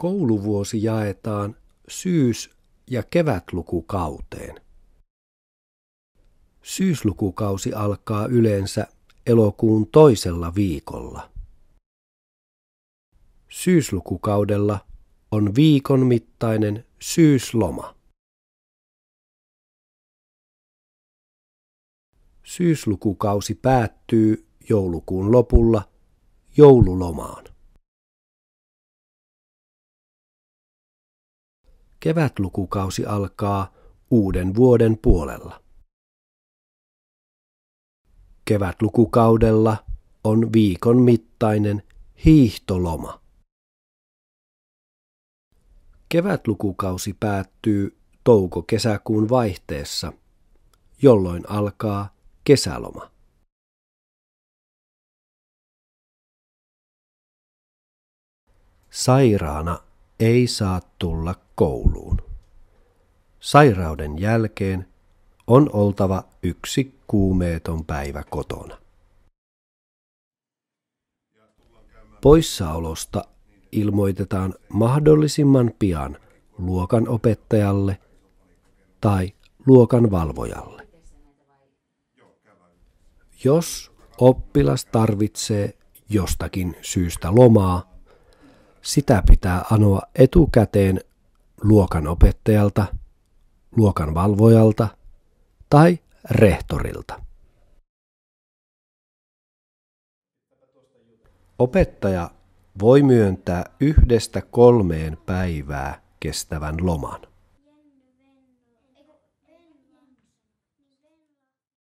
Kouluvuosi jaetaan syys- ja kevätlukukauteen. Syyslukukausi alkaa yleensä elokuun toisella viikolla. Syyslukukaudella on viikon mittainen syysloma. Syyslukukausi päättyy joulukuun lopulla joululomaan. Kevätlukukausi alkaa uuden vuoden puolella. Kevätlukukaudella on viikon mittainen hiihtoloma. Kevätlukukausi päättyy touko-kesäkuun vaihteessa, jolloin alkaa kesäloma. Sairaana ei saa tulla kouluun. Sairauden jälkeen on oltava 1 kuumeeton päivä kotona. Poissaolosta ilmoitetaan mahdollisimman pian luokanopettajalle tai luokanvalvojalle. Jos oppilas tarvitsee jostakin syystä lomaa, sitä pitää anoa etukäteen luokanopettajalta, luokanvalvojalta tai rehtorilta. Opettaja voi myöntää 1–3 päivää kestävän loman.